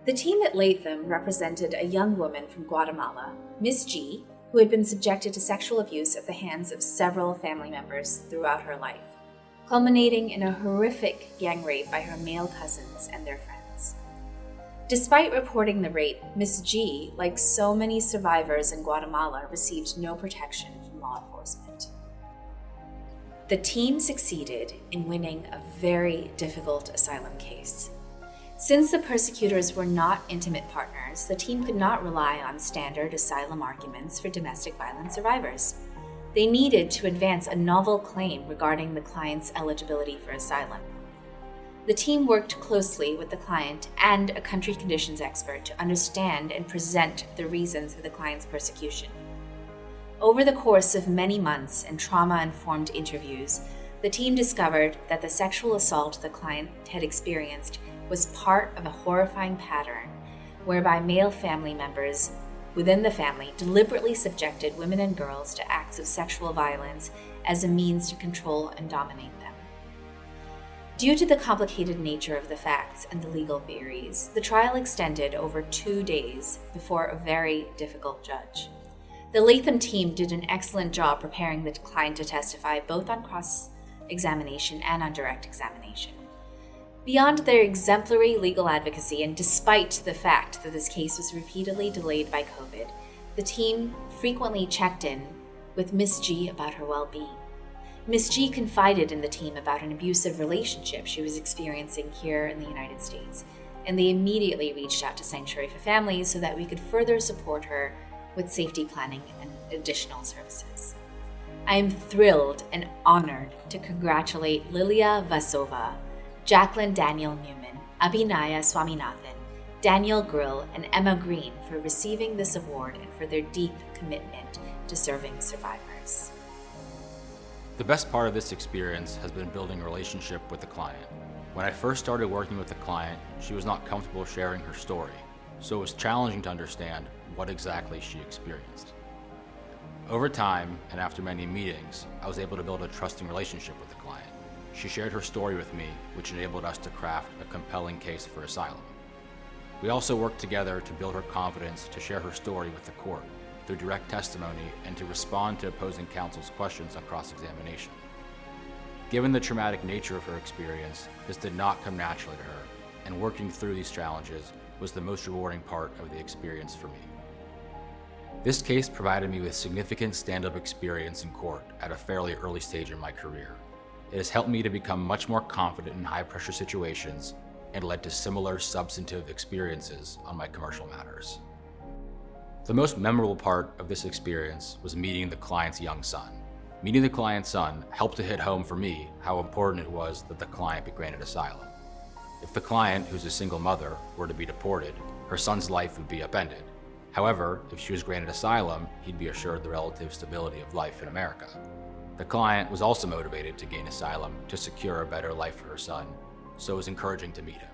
The team at Latham represented a young woman from Guatemala, Miss G, who had been subjected to sexual abuse at the hands of several family members throughout her life, culminating in a horrific gang rape by her male cousins and their friends. Despite reporting the rape, Miss G, like so many survivors in Guatemala, received no protection from law enforcement. The team succeeded in winning a very difficult asylum case. Since the persecutors were not intimate partners, the team could not rely on standard asylum arguments for domestic violence survivors. They needed to advance a novel claim regarding the client's eligibility for asylum. The team worked closely with the client and a country conditions expert to understand and present the reasons for the client's persecution. Over the course of many months and trauma-informed interviews, the team discovered that the sexual assault the client had experienced was part of a horrifying pattern whereby male family members within the family deliberately subjected women and girls to acts of sexual violence as a means to control and dominate them. Due to the complicated nature of the facts and the legal theories, the trial extended over 2 days before a very difficult judge. The Latham team did an excellent job preparing the client to testify both on cross-examination and on direct examination. Beyond their exemplary legal advocacy, and despite the fact that this case was repeatedly delayed by COVID, the team frequently checked in with Miss G about her well-being. Miss G confided in the team about an abusive relationship she was experiencing here in the United States, and they immediately reached out to Sanctuary for Families so that we could further support her with safety planning and additional services. I am thrilled and honored to congratulate Lilia Vazova, Jaclyn Daniel Newman, Abhinaya Swaminathan, Daniel Grill, and Emma Green for receiving this award and for their deep commitment to serving survivors. The best part of this experience has been building a relationship with the client. When I first started working with the client, she was not comfortable sharing her story, so it was challenging to understand what exactly she experienced. Over time, and after many meetings, I was able to build a trusting relationship with the client. She shared her story with me, which enabled us to craft a compelling case for asylum. We also worked together to build her confidence to share her story with the court through direct testimony and to respond to opposing counsel's questions on cross-examination. Given the traumatic nature of her experience, this did not come naturally to her, and working through these challenges was the most rewarding part of the experience for me. This case provided me with significant stand-up experience in court at a fairly early stage in my career. It has helped me to become much more confident in high-pressure situations and led to similar substantive experiences on my commercial matters. The most memorable part of this experience was meeting the client's young son. Meeting the client's son helped to hit home for me how important it was that the client be granted asylum. If the client, who's a single mother, were to be deported, her son's life would be upended. However, if she was granted asylum, he'd be assured the relative stability of life in America. The client was also motivated to gain asylum to secure a better life for her son, so it was encouraging to meet him.